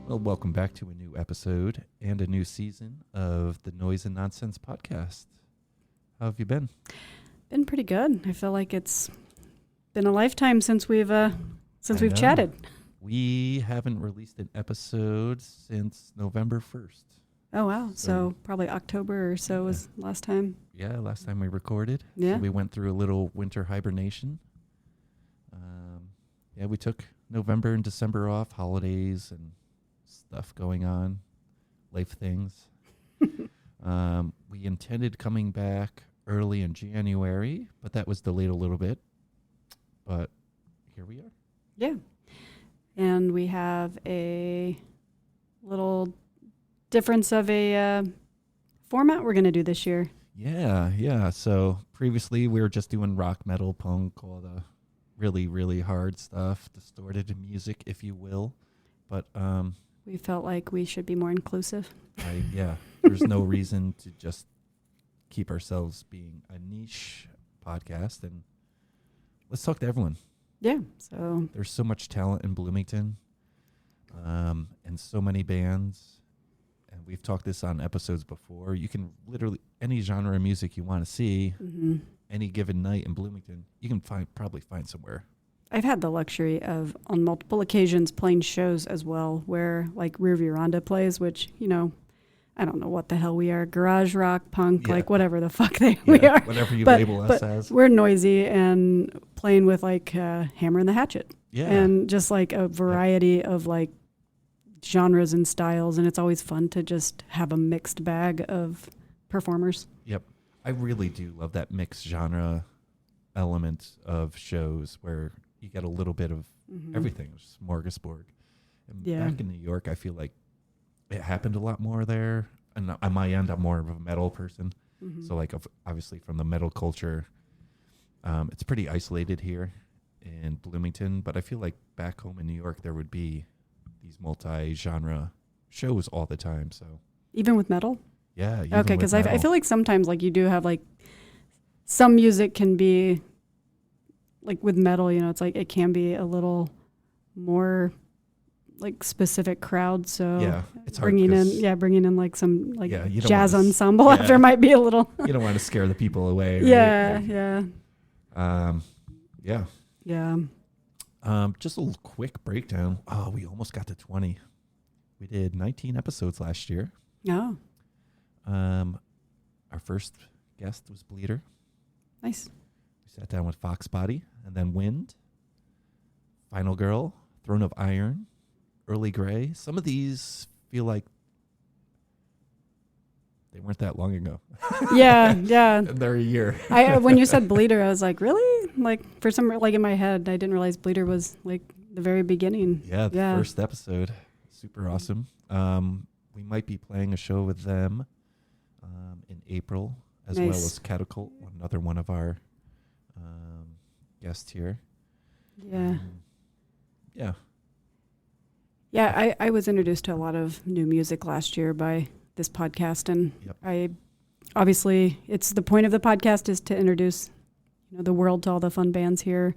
Well, welcome back to a new episode and a new season of the Noise and Nonsense podcast. How have you been? Been pretty good. I feel like it's been a lifetime since we've know. chatted. We haven't released an episode since November 1st. Oh, wow. So probably October or so was last time. Yeah, last time we recorded. Yeah. So we went through a little winter hibernation. We took November and December off, holidays and stuff going on, life things. We intended coming back early in January, but that was delayed a little bit. But here we are. Yeah. And we have a little difference of a format we're going to do this year. Yeah. So previously we were just doing rock, metal, punk, all the really, really hard stuff, distorted music, if you will. But we felt like we should be more inclusive. There's no reason to just keep ourselves being a niche podcast, and let's talk to everyone. Yeah. So there's so much talent in Bloomington, and so many bands. And we've talked this on episodes before. You can literally, any genre of music you want to see, any given night in Bloomington, you can probably find somewhere. I've had the luxury of, on multiple occasions, playing shows as well where, like, Rear Veranda plays, which, you know, I don't know what the hell we are, garage rock, punk, like whatever the fuck we are. Whatever you label us as. We're noisy and playing with, like, Hammer and the Hatchet. Yeah. And just, like, a variety of, like, genres and styles, and it's always fun to just have a mixed bag of performers. Yep. I really do love that mixed genre element of shows where you get a little bit of everything, smorgasbord. And back in New York, I feel like it happened a lot more there. And on my end, I'm more of a metal person. So like obviously from the metal culture, it's pretty isolated here in Bloomington. But I feel like back home in New York, there would be these multi-genre shows all the time. So even with metal? Yeah. Okay, because I feel like sometimes like you do have like some music can be like with metal, you know, it's like it can be a little more like specific crowd. So it's hard bringing in like some like jazz ensemble after might be a little. You don't want to scare the people away. Right? Yeah. Just a little quick breakdown. Oh, we almost got to 20. We did 19 episodes last year. Oh. Our first guest was Bleeder. Nice. We sat down with Fox Body and then Wind, Final Girl, Throne of Iron, Early Grey. Some of these feel like they weren't that long ago. Yeah. They're a year. When you said Bleeder, I was like, really? Like for some, like in my head, I didn't realize Bleeder was like the very beginning. Yeah, the first episode. Super awesome. We might be playing a show with them in April, as well as Catacult, another one of our guests here. Yeah. I was introduced to a lot of new music last year by this podcast, and I obviously it's the point of the podcast is to introduce the world to all the fun bands here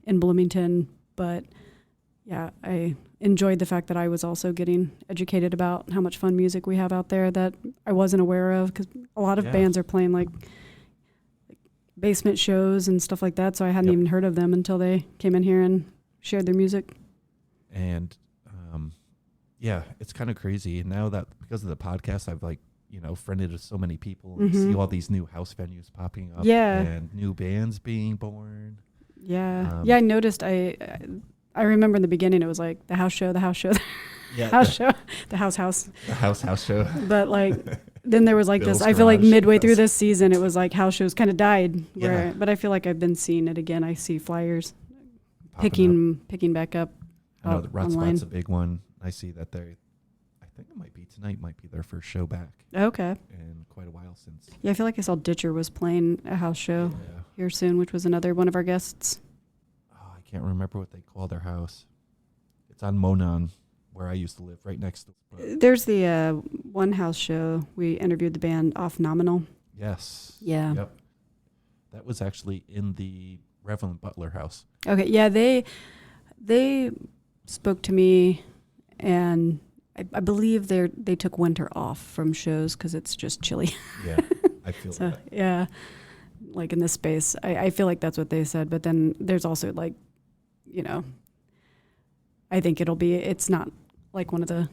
in Bloomington. But yeah, I enjoyed the fact that I was also getting educated about how much fun music we have out there that I wasn't aware of, because a lot of bands are playing like basement shows and stuff like that, so I hadn't even heard of them until they came in here and shared their music. And it's kind of crazy. And now that because of the podcast, I've friended with so many people and see all these new house venues popping up and new bands being born. I noticed. I remember in the beginning it was like the house show, the house show, the house show. But like then there was like Bill's this. I feel like Garage. midway through this season, it was like house shows kind of died. Yeah. But I feel like I've been seeing it again. I see flyers picking back up. I know the Rot online. Spot's a big one. I see that I think it might be tonight. Might be their first show back. Okay. In quite a while since. Yeah, I feel like I saw Ditcher was playing a house show here soon, which was another one of our guests. Oh, I can't remember what they call their house. It's on Monon, where I used to live, right next to. There's the one house show. We interviewed the band Off Nominal. Yes. Yeah. Yep. That was actually in the Reverend Butler house. Okay. Yeah, they spoke to me, and I believe they took winter off from shows because it's just chilly. Yeah, I feel So, that. yeah, like in this space, I feel like that's what they said. But then there's also like, you know, I think it's not like one of the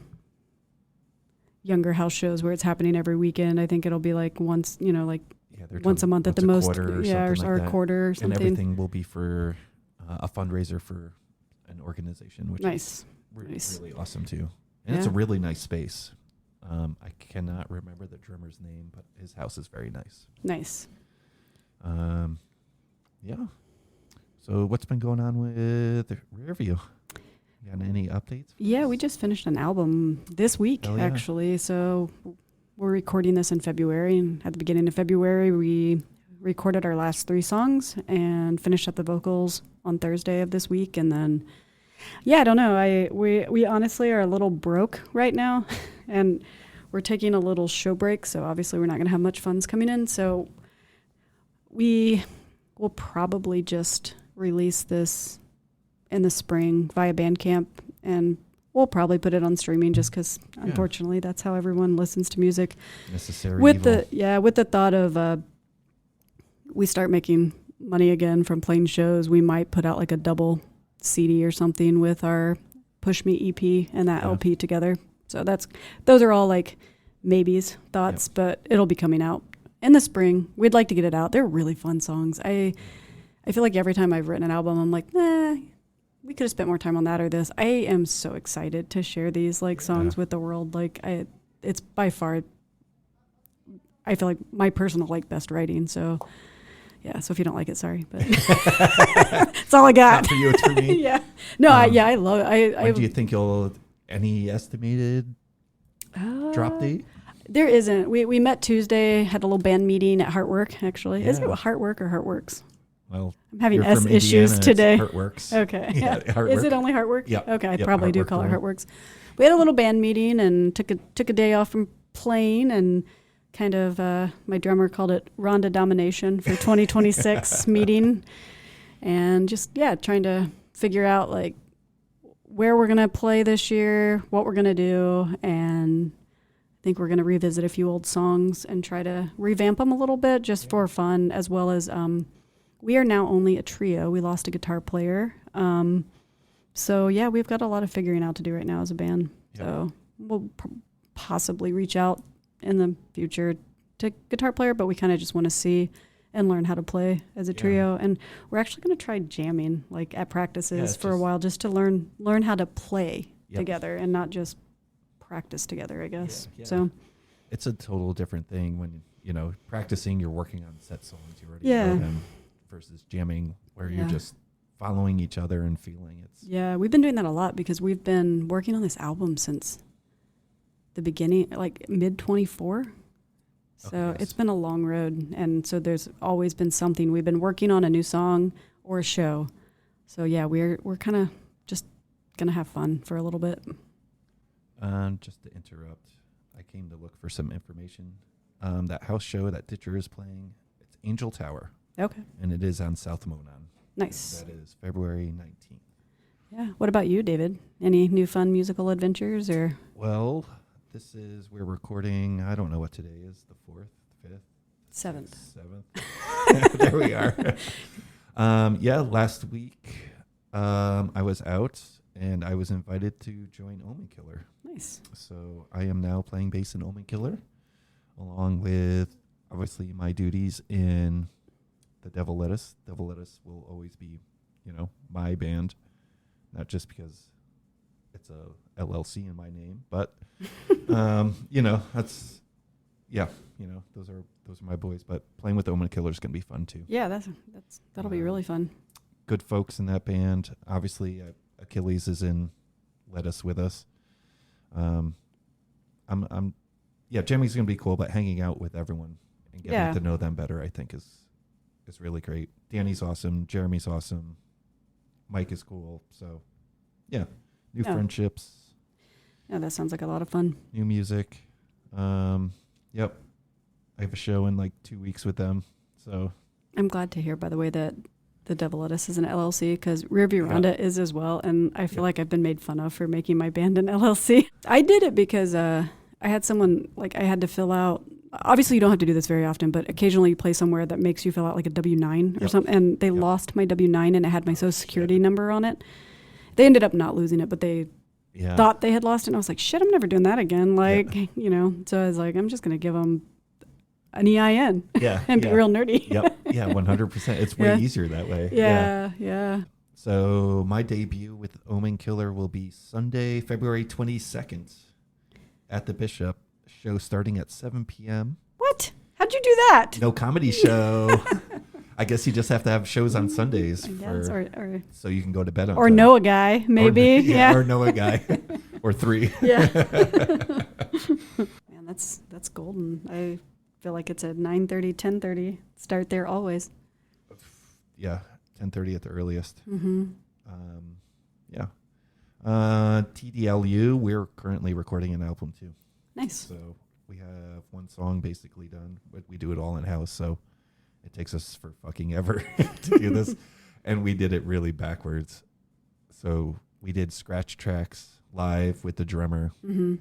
younger house shows where it's happening every weekend. I think it'll be like once, once a month at the most. Yeah, or a quarter or something. And everything will be for a fundraiser for an organization, which is really awesome too. And it's a really nice space. I cannot remember the drummer's name, but his house is very nice. Nice. Yeah. So what's been going on with Rearview? Got any updates? Yeah, we just finished an album this week, actually. So we're recording this in February. And at the beginning of February, we recorded our last 3 songs and finished up the vocals on Thursday of this week. And then, I don't know. We honestly are a little broke right now. And we're taking a little show break. So obviously we're not going to have much funds coming in. So we will probably just release this in the spring via Bandcamp, and we'll probably put it on streaming just because, unfortunately, that's how everyone listens to music. Necessary with evil. With the thought of we start making money again from playing shows, we might put out like a double CD or something with our Push Me EP and that LP together. So those are all like maybes, thoughts, but it'll be coming out in the spring. We'd like to get it out. They're really fun songs. I feel like every time I've written an album, I'm like, we could have spent more time on that or this. I am so excited to share these songs with the world. It's by far, I feel like my personal best writing. So so if you don't like it, sorry, but it's all I got. Not for you, it's for me. Yeah. No, I love it. When do you think any estimated drop date? There isn't. We met Tuesday, had a little band meeting at Heartwork, actually. Is it Heartwork or Heartworks? Well, I'm having issues today. Heartworks. Okay. Yeah, Heartwork. Is it only Heartwork? Yeah. Okay, I yep, probably do call it Heartworks. We had a little band meeting and took a day off from playing, and kind of my drummer called it Rhonda Domination for 2026 meeting, and just trying to figure out where we're gonna play this year, what we're gonna do, and I think we're gonna revisit a few old songs and try to revamp them a little bit just for fun, as well as we are now only a trio. We lost a guitar player. So we've got a lot of figuring out to do right now as a band. Yeah. So we'll possibly reach out in the future to guitar player, but we kind of just want to see and learn how to play as a trio. And we're actually going to try jamming at practices for a while, just to learn how to play together and not just practice together, I guess. Yeah. So it's a total different thing when, practicing, you're working on set songs, you already know them, versus jamming where you're just following each other and feeling it. Yeah, we've been doing that a lot because we've been working on this album since the beginning, mid 24. So it's been a long road. And so there's always been something. We've been working on a new song or a show. So we're kind of just going to have fun for a little bit. Just to interrupt, I came to look for some information. That house show that Ditcher is playing, it's Angel Tower. Okay. And it is on South Monon. Nice. That is February 19th. Yeah. What about you, David? Any new fun musical adventures or? Well, we're recording, I don't know what today is, the 4th, 5th? 7th. There we are. Last week I was out and I was invited to join Omen Killer. Nice. So I am now playing bass in Omen Killer, along with obviously my duties in the Devil Let Us. Devil Let Us will always be, my band, not just because it's a LLC in my name, but that's those are my boys. But playing with Omen Killer is gonna be fun too. Yeah, that'll be really fun. Good folks in that band. Obviously, Achilles is in Let Us with us. Jamming's gonna be cool, but hanging out with everyone and getting to know them better, I think is really great. Danny's awesome. Jeremy's awesome. Mike is cool. So, new friendships. Yeah, that sounds like a lot of fun. New music. Yep. I have a show in 2 weeks with them. So I'm glad to hear, by the way, that the Devil Lettuce is an LLC because Rearview Ronda is as well. And I feel like I've been made fun of for making my band an LLC. I did it because I had someone, like I had to fill out, obviously you don't have to do this very often, but occasionally you play somewhere that makes you fill out like a W-9 or something. And they lost my W-9 and it had my social security number on it. They ended up not losing it, but they thought they had lost it. And I was like, shit, I'm never doing that again. Like, you know, so I was like, I'm just going to give them an EIN and be real nerdy. Yeah, 100%. It's way easier that way. Yeah. So my debut with Omen Killer will be Sunday, February 22nd at the Bishop. Show starting at 7 p.m. What? How'd you do that? No comedy show. I guess you just have to have shows on Sundays so you can go to bed on time. Or know a guy, maybe. Or know a guy. Or 3. Yeah. Man, that's golden. I feel like it's a 9:30, 10:30 start there always. Yeah, 10:30 at the earliest. Mm-hmm. TDLU, we're currently recording an album too. Nice. So we have one song basically done, but we do it all in-house, so it takes us for fucking ever to do this. And we did it really backwards. So we did scratch tracks live with the drummer. Mm-hmm.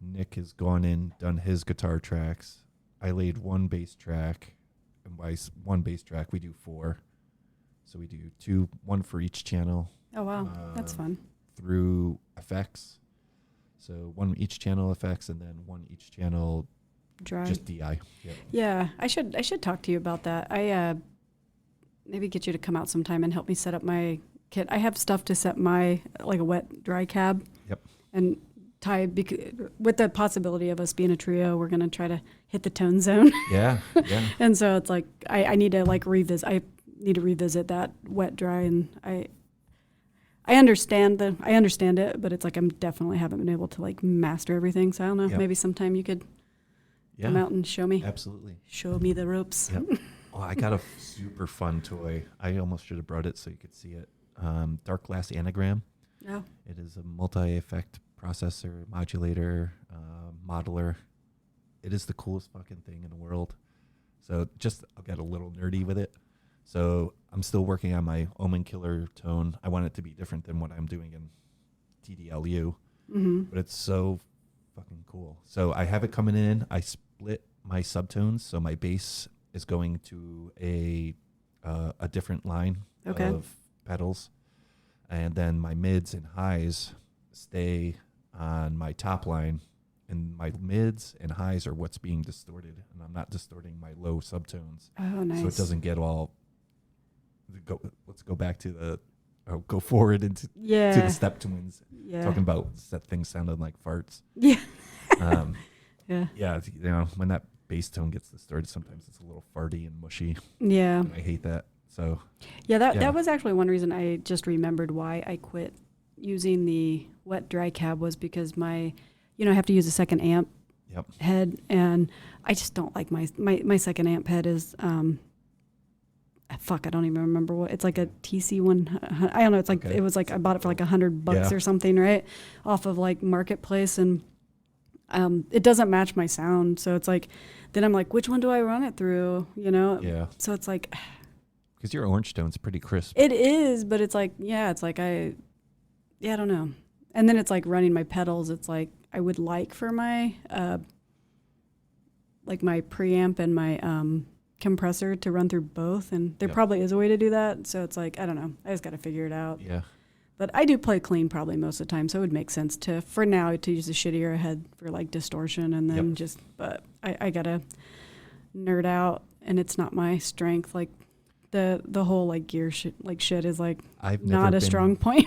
Nick has gone in, done his guitar tracks. I laid one bass track, and by one bass track, we do 4. So we do 2, 1 for each channel. Oh, wow. That's fun. Through effects. So 1 each channel effects, and then 1 each channel dry. Just DI. Yeah, I should talk to you about that. I maybe get you to come out sometime and help me set up my kit. I have stuff to set my, like a wet dry cab. Yep. And Ty, with the possibility of us being a trio, we're going to try to hit the tone zone. Yeah. And so it's like, I need to like revisit that wet dry, and I understand it, but it's like I'm definitely haven't been able to like master everything. So I don't know. Yep. Maybe sometime you could come out and show me. Absolutely. Show me the ropes. Yep. Oh, I got a super fun toy. I almost should have brought it so you could see it. Dark Glass Anagram. Oh. It is a multi-effect processor, modulator, modeler. It is the coolest fucking thing in the world. So I'll get a little nerdy with it. So I'm still working on my Omen Killer tone. I want it to be different than what I'm doing in TDLU, but it's so fucking cool. So I have it coming in. I split my subtones, so my bass is going to a different line of pedals, and then my mids and highs stay on my top line, and my mids and highs are what's being distorted, and I'm not distorting my low subtones. Oh, nice. So it doesn't get all. Let's go back to go forward into to the step twins. Yeah. Talking about that thing sounded like farts. Yeah. Yeah. You know, when that bass tone gets distorted, sometimes it's a little farty and mushy. Yeah. And I hate that. So. Yeah, that was actually one reason I just remembered why I quit using the wet dry cab was because I have to use a second amp head, and I just don't like my second amp head is I don't even remember what it's like, a TC1. I don't know. It's like it was like I bought it for like $100 or something, right, off of like Marketplace, and it doesn't match my sound. So it's like, then I'm like, which one do I run it through? You know? Yeah. So it's like, because your orange tone's pretty crisp. It is, but it's like, I don't know. And then it's like running my pedals. It's like I would like for my like my preamp and my compressor to run through both, and there probably is a way to do that. So it's like, I don't know. I just got to figure it out. Yeah. But I do play clean probably most of the time, so it would make sense for now to use a shittier head for like distortion, and then but I gotta nerd out, and it's not my strength. Like the whole like gear shit is like not a strong point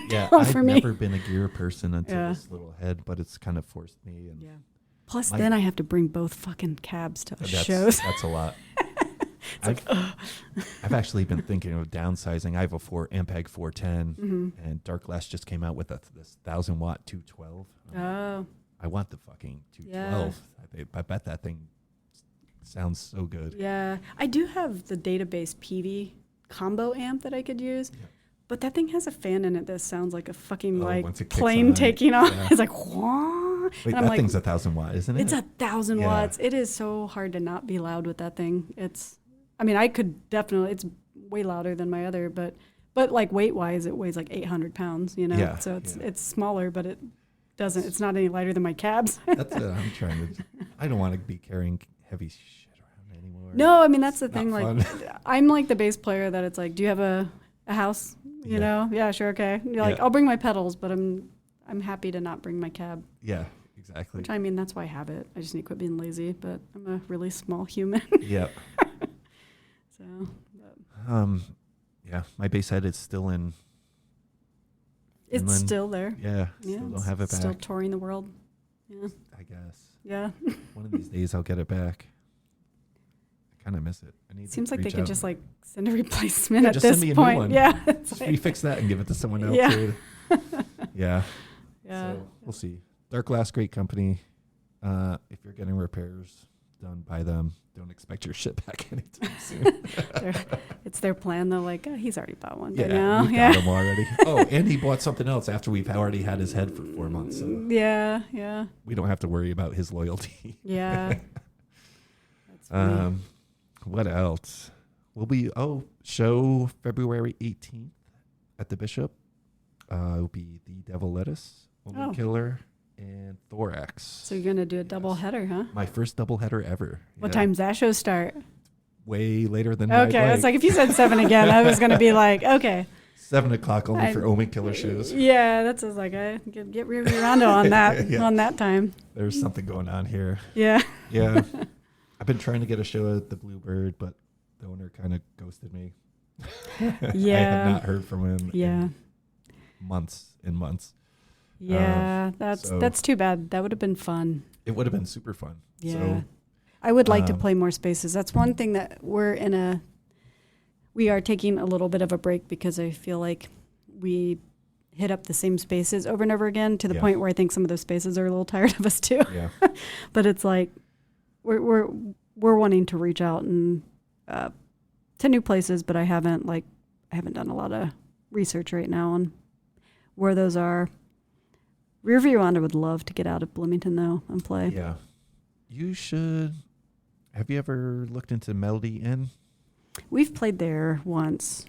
for me. I've never been a gear person until this little head, but it's kind of forced me. And plus then I have to bring both fucking cabs to shows. That's a lot. I've actually been thinking of downsizing. I have a Ampeg 410, and Dark Glass just came out with this 1,000-watt 212. I want the fucking 212. Yeah. I bet that thing sounds so good. Yeah, I do have the Database PV combo amp that I could use, but that thing has a fan in it that sounds like a fucking plane taking off. Yeah. It's like, whoa. Wait, that thing's 1,000 watt, isn't it? It's 1,000 watts. It is so hard to not be loud with that thing. I could definitely, it's way louder than my other, but like weight wise, it weighs like 800 pounds, you know? Yeah, so it's smaller, but it's not any lighter than my cabs. That's what I'm trying to, I don't want to be carrying heavy shit around anymore. No, I mean, that's the thing. Not Like, fun. I'm like the bass player that it's like, do you have a house? You know? Yeah, sure. Okay. You're like, I'll bring my pedals, but I'm happy to not bring my cab. Yeah, exactly. Which, I mean, that's why I have it. I just need to quit being lazy, but I'm a really small human. Yep. So, yeah, my bass head is still in it's Finland. still there. Yeah, still don't have it back. Still touring the world. Yeah. I guess. Yeah. One of these days I'll get it back. I kind of miss it. Seems like they could just like send a replacement at just this send me a point. new one. Yeah. Just refix that and give it to someone else. Yeah. Dude. Yeah. Yeah. So we'll see. Dark Glass, great company. If you're getting repairs done by them, don't expect your shit back anytime soon. It's their plan though. Like, he's already bought one. Yeah, now. we got him already. Oh, and he bought something else after we've already had his head for 4 months. So Yeah. we don't have to worry about his loyalty. Yeah. That's funny. What else? Show February 18th at the Bishop. It'll be The Devil Lettuce, Woman Killer, and Thorax. So you're going to do a double header, huh? My first double header ever. What time's that show start? Way later than Okay, I was like, if you said 7 again, I was going to be like, okay. 7 o'clock only for Omen Killer shows. Yeah, that's I was like, I get Rondo on that on that time. There's something going on here. Yeah. Yeah. I've been trying to get a show at the Bluebird, but the owner kind of ghosted me. Yeah. I have not heard from him in months and months. Yeah, that's too bad. That would have been fun. It would have been super fun. Yeah. So, I would like to play more spaces. That's one thing that we are taking a little bit of a break because I feel like we hit up the same spaces over and over again to the point where I think some of those spaces are a little tired of us too. Yeah. But it's like we're wanting to reach out and to new places, but I haven't done a lot of research right now on where those are. Rearview Honda would love to get out of Bloomington though and play. Yeah. You should. Have you ever looked into Melody Inn? We've played there once.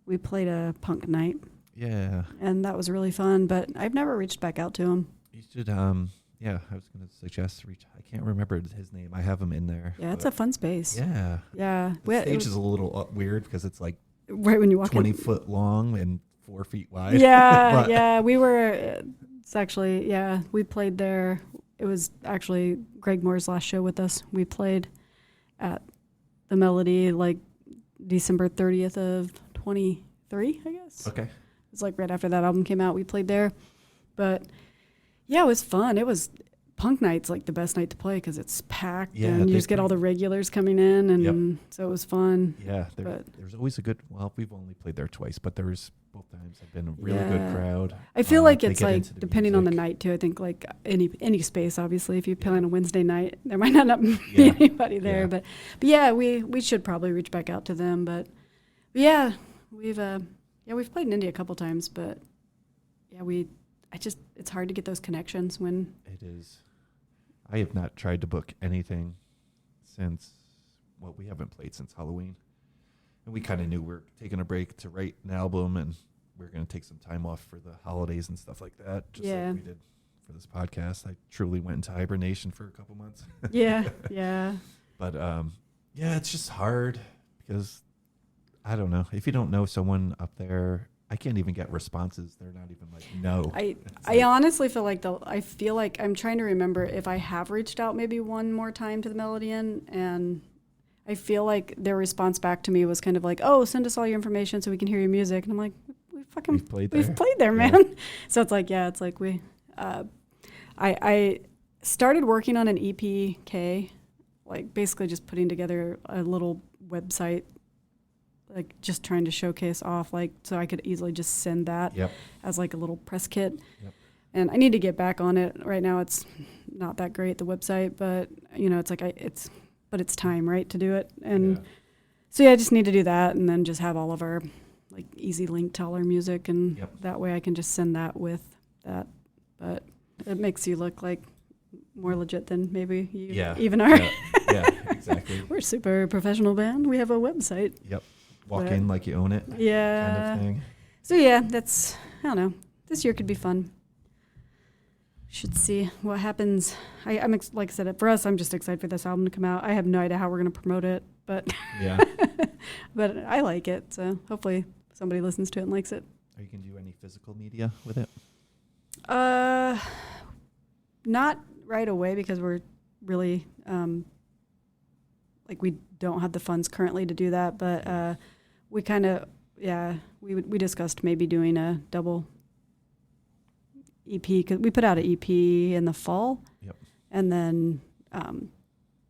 We played a punk night. Yeah. And that was really fun, but I've never reached back out to him. You should, I was going to suggest I can't remember his name. I have him in there. Yeah, it's a fun space. Yeah. Yeah. The stage is a little weird because it's like right when you walk 20 foot long and 4 feet wide. Yeah, yeah. We were, we played there. It was actually Greg Moore's last show with us. We played at the Melody like December 30th of 23, I guess. Okay. It was like right after that album came out, we played there. But yeah, it was fun. It was punk night's like the best night to play because it's packed and you just get all the regulars coming in, and so it was fun. Yeah, there's always we've only played there twice, but there's both times have been a really good crowd. I feel like it's like depending on the night too. I think like any space, obviously, if you play on a Wednesday night, there might not be anybody there, but yeah, we should probably reach back out to them. But yeah, we've played in India a couple times, but yeah, it's hard to get those connections when it is. I have not tried to book anything since, we haven't played since Halloween. And we kind of knew we were taking a break to write an album, and we were going to take some time off for the holidays and stuff like that, just like we did for this podcast. I truly went into hibernation for a couple months. Yeah. But, it's just hard because, I don't know, if you don't know someone up there, I can't even get responses. They're not even like, no. I honestly feel like I'm trying to remember if I have reached out maybe one more time to the Melody Inn, and I feel like their response back to me was kind of like, oh, send us all your information so we can hear your music. And I'm like, we've played there, man. So it's like, I started working on an EPK, like basically just putting together a little website, like just trying to showcase off, like so I could easily just send that as like a little press kit. And I need to get back on it. Right now it's not that great, the website, but it's like it's time, right, to do it. And so I just need to do that, and then just have all of our like easy link to all our music, and that way I can just send that with that. But it makes you look like more legit than maybe you even are. Yeah, exactly. We're a super professional band. We have a website. Yep. Walk in like you own it. Yeah. Kind of thing. So yeah, I don't know. This year could be fun. Should see what happens. Like I said, for us, I'm just excited for this album to come out. I have no idea how we're going to promote it, but yeah. But I like it. So hopefully somebody listens to it and likes it. Are you going to do any physical media with it? Not right away because we're really we don't have the funds currently to do that. But we kind of we discussed maybe doing a double EP because we put out an EP in the fall. Yep. And then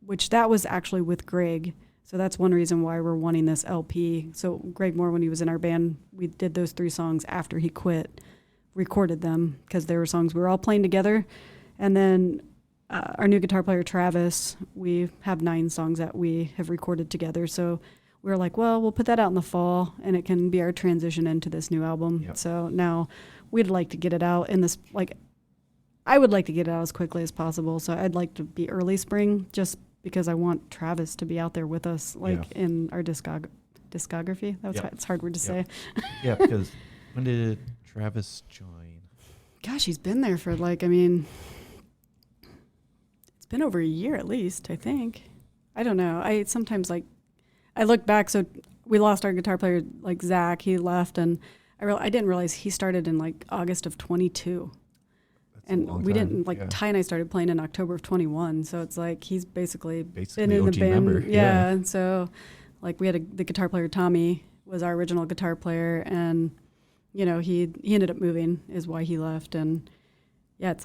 which that was actually with Greg. So that's one reason why we're wanting this LP. So Greg Moore, when he was in our band, we did those 3 songs after he quit, recorded them because they were songs we were all playing together. And then our new guitar player, Travis, we have 9 songs that we have recorded together. So we were like, well, we'll put that out in the fall and it can be our transition into this new album. Yep. So now we'd like to get it out in this, I would like to get it out as quickly as possible. So I'd like to be early spring just because I want Travis to be out there with us, in our discography. It's a hard word to say. Yeah, because when did Travis join? Gosh, he's been there for it's been over a year at least, I think. I don't know. I sometimes I look back. So we lost our guitar player, Zach. He left, and I didn't realize he started in August of 22. And we didn't Ty and I started playing in October of 21. So it's he's basically been in OG the band. Member. Yeah. And so we had the guitar player, Tommy was our original guitar player. And, he ended up moving is why he left. And yeah, it's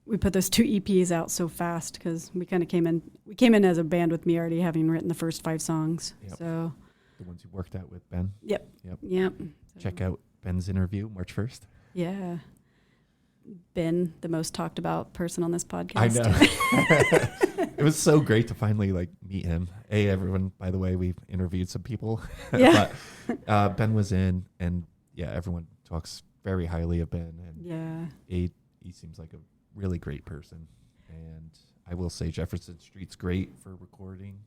we put those 2 EPs out so fast because we kind of came in as a band with me already having written the first 5 songs. Yep. So the ones you worked out with Ben. Yep. Check out Ben's interview March 1st. Yeah. Ben, the most talked about person on this podcast. I know. It was so great to finally meet him. Hey, everyone, by the way, we've interviewed some people. Yeah. But Ben was in, and everyone talks very highly of Ben. And he seems like a really great person. And I will say Jefferson Street's great for recording.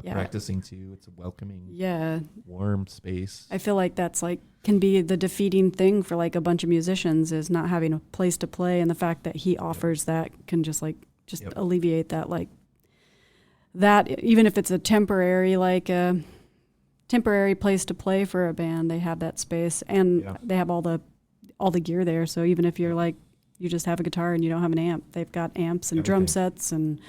Practicing too. It's a welcoming, warm space. I feel like that's can be the defeating thing for a bunch of musicians is not having a place to play, and the fact that he offers that can just alleviate that that even if it's a temporary temporary place to play for a band, they have that space and they have all the gear there. So even if you're you just have a guitar and you don't have an amp, they've got amps and drum sets and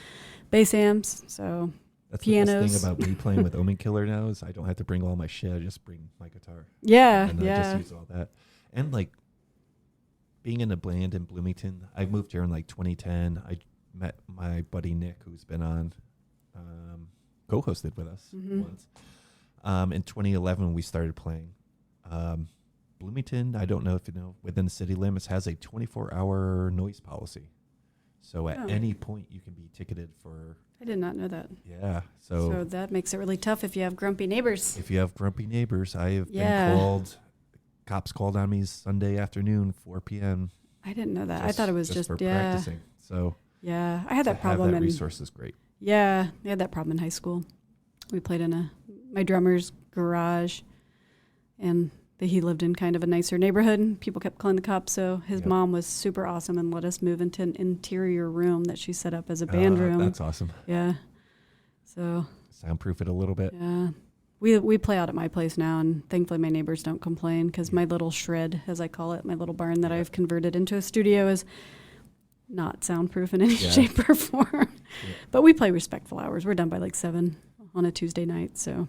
bass amps. So that's pianos. The best thing about me playing with Omen Killer now is I don't have to bring all my shit. I just bring my guitar. Yeah, and I just use all that. And being in a band in Bloomington, I moved here in 2010. I met my buddy Nick, who's been on, co-hosted with us once. In 2011, we started playing. Bloomington, I don't know if you know, within the city limits, has a 24-hour noise policy. So at any point, you can be ticketed for... I did not know that. Yeah. So that makes it really tough if you have grumpy neighbors. If you have grumpy neighbors, I have been called... Cops called on me Sunday afternoon, 4 p.m. I didn't know that. I thought it was just for practicing. So yeah, I had that problem. That resource is great. Yeah, I had that problem in high school. We played in my drummer's garage, and he lived in kind of a nicer neighborhood. People kept calling the cops, so his mom was super awesome and let us move into an interior room that she set up as a band room. That's awesome. Yeah. So soundproof it a little bit. Yeah. We play out at my place now, and thankfully my neighbors don't complain because my little shred, as I call it, my little barn that I've converted into a studio is not soundproof in any shape or form. Yeah. But we play respectful hours. We're done by 7 on a Tuesday night. So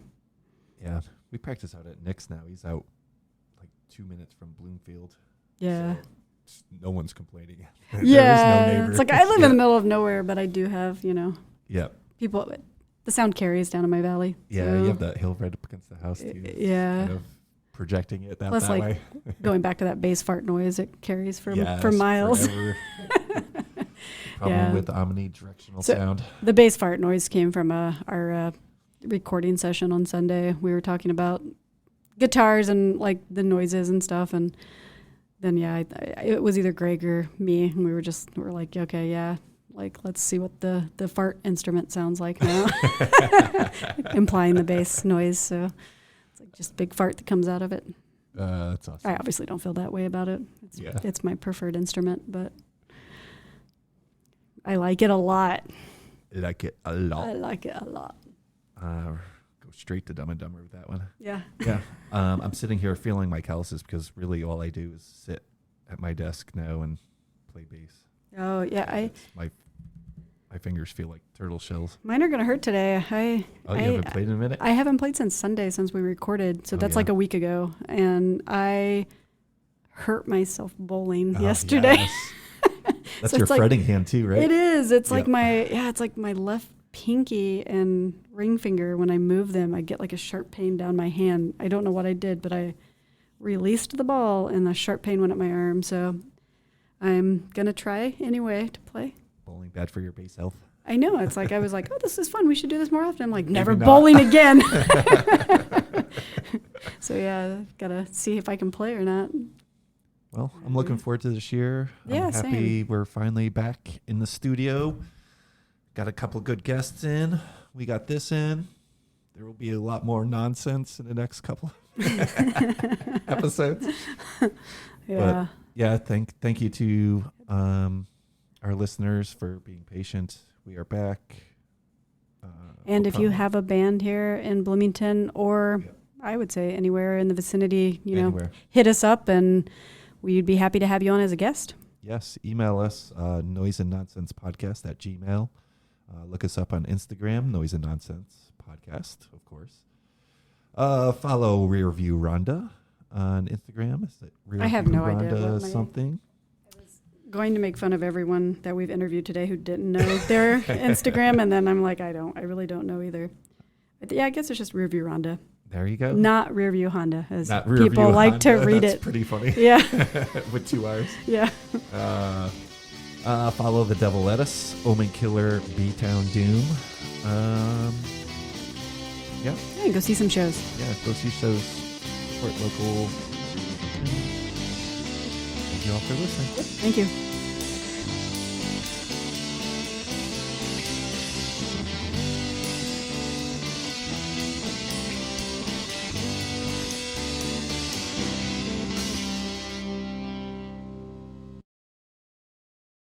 yeah, we practice out at Nick's now. He's out 2 minutes from Bloomfield. Yeah. So no one's complaining. Yeah. No neighbor. It's I live in the middle of nowhere, but I do have, Yeah. people... The sound carries down in my valley. Yeah, so. You have that hill right up against the house, too. Yeah. Kind of projecting it that Plus, way. Going back to that bass fart noise, it carries for miles. Problem with omnidirectional sound. The bass fart noise came from our recording session on Sunday. We were talking about guitars and the noises and stuff, and then it was either Greg or me, and we were like, okay, yeah. Let's see what the fart instrument sounds like now, implying the bass noise. So, It's like just big fart that comes out of it. That's awesome. I obviously don't feel that way about it. It's my preferred instrument, but I like it a lot. I like it a lot. I like it a lot. Go straight to Dumb and Dumber with that one. Yeah. Yeah. I'm sitting here feeling my calluses because really all I do is sit at my desk now and play bass. Oh yeah, my fingers feel like turtle shells. Mine are gonna hurt today. You haven't played in a minute? I haven't played since Sunday, since we recorded. So that's like a week ago, and I hurt myself bowling yesterday. Yes. That's so your fretting hand too, right? It is. It's like it's like my left pinky and ring finger. When I move them, I get like a sharp pain down my hand. I don't know what I did, but I released the ball and the sharp pain went up my arm. So I'm gonna try anyway to play. Bowling bad for your bass health. I know. It's like I was like, oh, this is fun. We should do this more often. I'm like, never bowling again. So yeah, gotta see if I can play or not. Well, I'm looking forward to this year. Yeah, I'm happy same. We're finally back in the studio. Got a couple good guests in. We got this in. There will be a lot more nonsense in the next couple episodes. Yeah. But yeah, thank you to our listeners for being patient. We are back. And if you have a band here in Bloomington, or I would say anywhere in the vicinity, know, hit us up and we'd be happy to have you on as a guest. Yes, email us, noiseandnonsensepodcast@gmail.com. Look us up on Instagram, Noise and Nonsense Podcast, of course. Follow Rear View Rhonda on Instagram. Is it Rear I have View no Rhonda idea something? I was going to make fun of everyone that we've interviewed today who didn't know their Instagram, and then I'm like, I really don't know either. But yeah, I guess it's just Rear View Rhonda. There you go. Not Rear View Honda, as people like Honda. to read That's it. Pretty funny. Yeah. With 2 R's. Yeah. Follow The Devil Lettuce, Omen Killer, B-Town Doom. Yeah, go see some shows. Yeah, go see shows. Support local. Thank you all for listening. Thank you.